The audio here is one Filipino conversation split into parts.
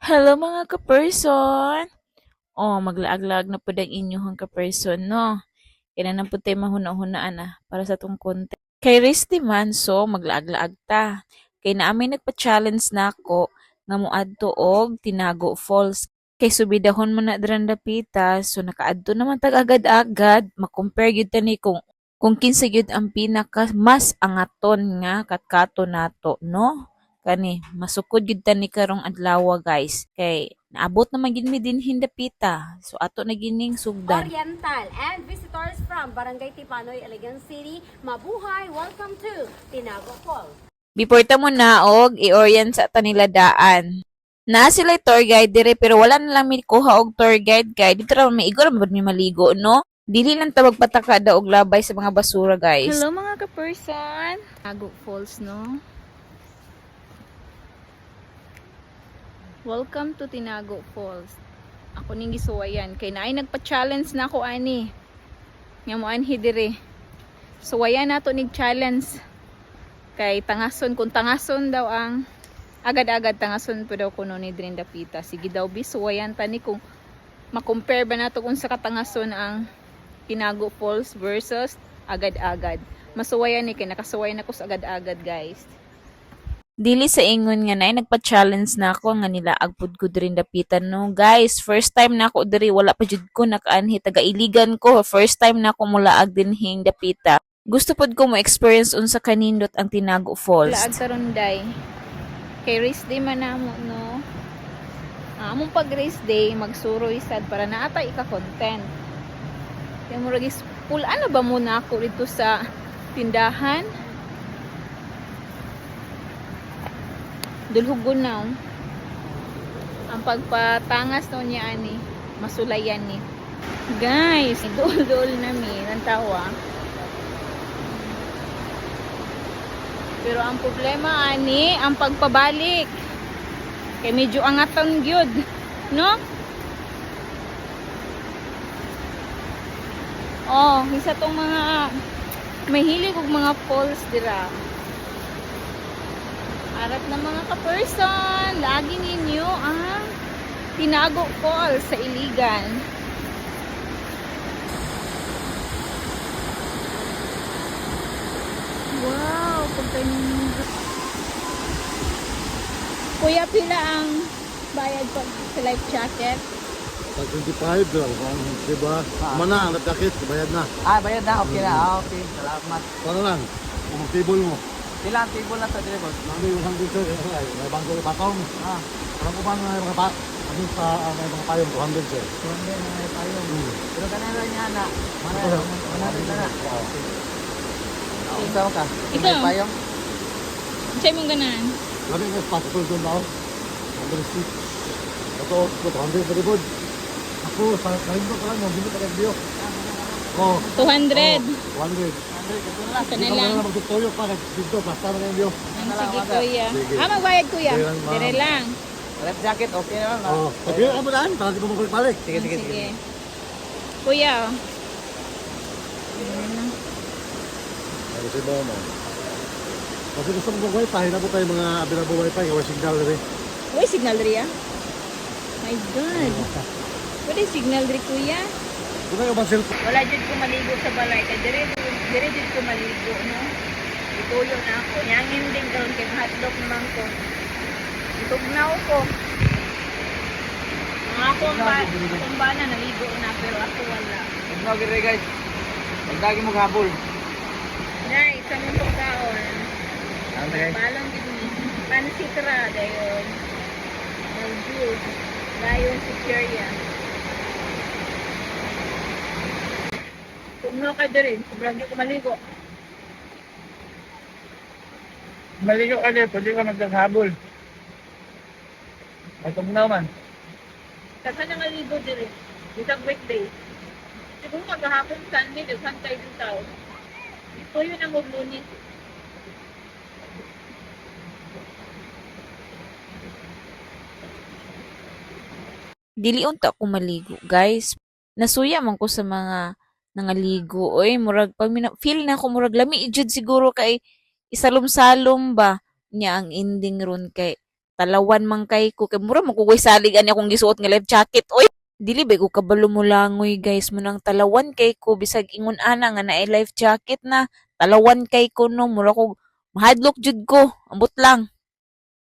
Hello mga ka-person! Oh, maglaag-laag na pud ang inyong ka-person, no? Kaya na po tayo mahuna-hunaan para sa tong content. Kay Risty man, so maglaag-laag ta. Kay naamay nagpa-challenge na ako nga moadto og Tinago Falls. Kay subidahon mo na dran dapita, so nakaadto naman tag agad-agad, makompare gyud tani kung kinsa gyud ang pinaka mas angaton nga katkato nato, no? Kani masukod gyud tani karong adlaw guys. Kay naabot naman gid mi dinhin dapita. So ato na gining sugdan. Oriental and visitors from Barangay Tipanoy, Iligan City. Mabuhay! Welcome to Tinago Falls. Before ta mo na og i-orient sa tanila daan. Na sila tour guide dire pero wala na lang mi kuha og tour guide kay dito ra may igor mo mi maligo no. Dili lang ta magpataka da og labay sa mga basura guys. Hello mga ka-person. Tinago Falls no. Welcome to Tinago Falls. Ako ning gisuwayan kay naay nagpa-challenge na ako ani. Nga mo anhi dire. Suwayan nato nig challenge. Kay tangason kung tangason daw ang agad-agad tangason po daw kuno ni Drinda Pita. Sige daw bisuwayan tani kung ma-compare ba nato kung sa katangason ang Tinago Falls versus agad-agad. Masuwayan ni kay nakasuwayan ako sa agad-agad guys. Dili sa ingon nga nay nagpa-challenge na ako nga nila agpud ko diri dapitan no guys, first time na ako diri wala pa jud ko nakaanhi taga-iligan ko, first time na ako mulaag dinhing dapita. Gusto pod ko mo experience unsa kanindot ang Tinago Falls. Laag karon day. Kay race day man namo no. Among pag race day magsuroy sad para naata ika-content. Kay murag is full ano ba muna ako dito sa tindahan? Dulhugon na ang pagpatangas no niya ani masulayan ni guys dul nami ng tawa pero ang problema ani ang pagpabalik kay medyo angatan gyud no isa tong mga may hilig og mga falls dira. Harap na mga ka-person, lagi ninyo ang Tinago Falls sa Iligan. Wow, pagkanyang Kuya, pila ang bayad pag sa life jacket? Pag 25 doon, diba? Mana, ang jacket, bayad na. Bayad na. Okay na. Okay. Salamat. Paano lang? Kung mag-table mo. Ilang table na sa dire, boss? Nangin yung isang dito, may bangko yung patong. Alam ko paano may mga ano sa may mga payong, 200 sir. Sunday na may payong. Pero kanina niya na. Manalo na na. Ikaw ka? Ikaw? May payong? Sa'yo mong ganan? Lagi nga passport doon daw. 100 seat. Ito, 200 sa libod. Ako, sa kalimbo ko lang, hindi ka nag-bio. 200. 100. Ito na Ikaw lang. na magtutuyo pa, dito, basta na yung bio. Sige kuya. Sige. Magbayad kuya. Sige lang, ma'am. Dire lang. Life jacket, okay na lang. Oh, pag-bio mo daan, para di ko magbalik. Sige. Kuya. Ano si Bomo? Kasi gusto mo mag-wifi, hinabot tayo mga available wifi, yung signal rin. Uy, signal rin My God. Pwede signal rin kuya. Kung kayo bang cellphone? Wala dyan ko maligo sa balay. Kaya dire dyan ko maligo, no? Ituyo na ako. Yangin din karon kay hotdog naman ko. Itugnaw ko. Ang ako ang bana naligo na pero ako wala. Tignan gire guys. Pagdagi mo gabol. Nay, sa mong pagkaon. Ano guys? Balong din ni. Pansit ra dayon. Mag-juice. Dayon si Cheria. Tugnaw ka din. Sobrang di ko maligo. Maligo ka din, pwede ka magkakabol. May tugnaw man. Kasi na maligo din. Isang weekday. Siguro maghahapon Sunday, nagsantay din tao. Ito yun ang maglunis. Dili unta ako maligo, guys. Nasuya man ko sa mga nangaligo. Oy, murag pag feel na ko murag lami jud siguro kay isalom-salom ba niya ang ending ron kay talawan man kay ko. Kay mura makukuy salig ani akong gisuot nga life jacket. Oy, dili ba ko kabalo mo langoy guys mo nang talawan kay ko bisag ingon ana nga naay life jacket na talawan kay ko no mura ko mahadlok jud ko ambot lang.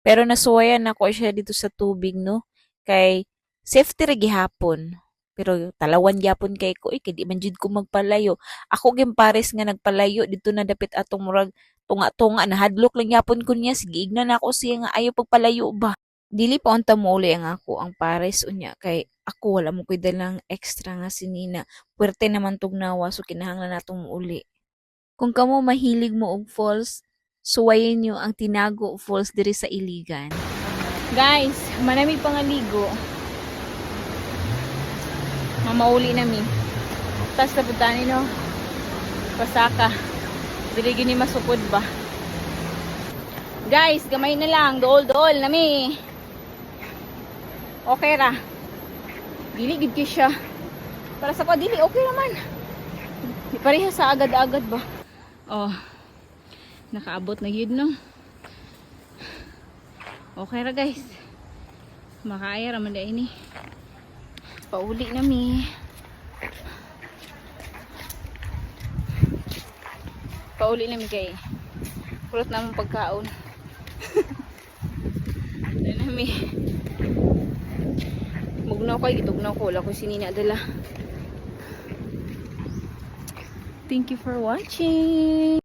Pero nasuwayan ako siya dito sa tubig no kay safety ra gihapon. Pero talawan gyapon kay ko kay di man jud ko magpalayo. Ako gim pares nga nagpalayo dito na dapit atong murag tunga-tunga nahadlok lang gyapon ko niya sige ignan ako siya nga ayo pagpalayo ba. Dili pa unta mo uli ang ako ang pares unya kay ako wala mo koy dalang extra nga sinina. Puwerte naman tog nawa so kinahanglan natong uli. Kung kamo mahilig mo og falls, suwayin nyo ang Tinago Falls diri sa Iligan. Guys, manami pangaligo. Mamauli nami. Tas taputan no. Pasaka. Dili gini masukod ba. Guys, gamay na lang, dool nami. Okay ra. Dili gid kay siya. Para sa ko dili okay naman. Di pareha sa agad-agad ba. Oh. Nakaabot na yun no. Okay ra guys. Makaya ra man ini. Pauli nami. Pauli nami kay kulot na mong pagkaon. Nami. Mugnaw kay gitugnaw ko wala ko sinina dala. Thank you for watching.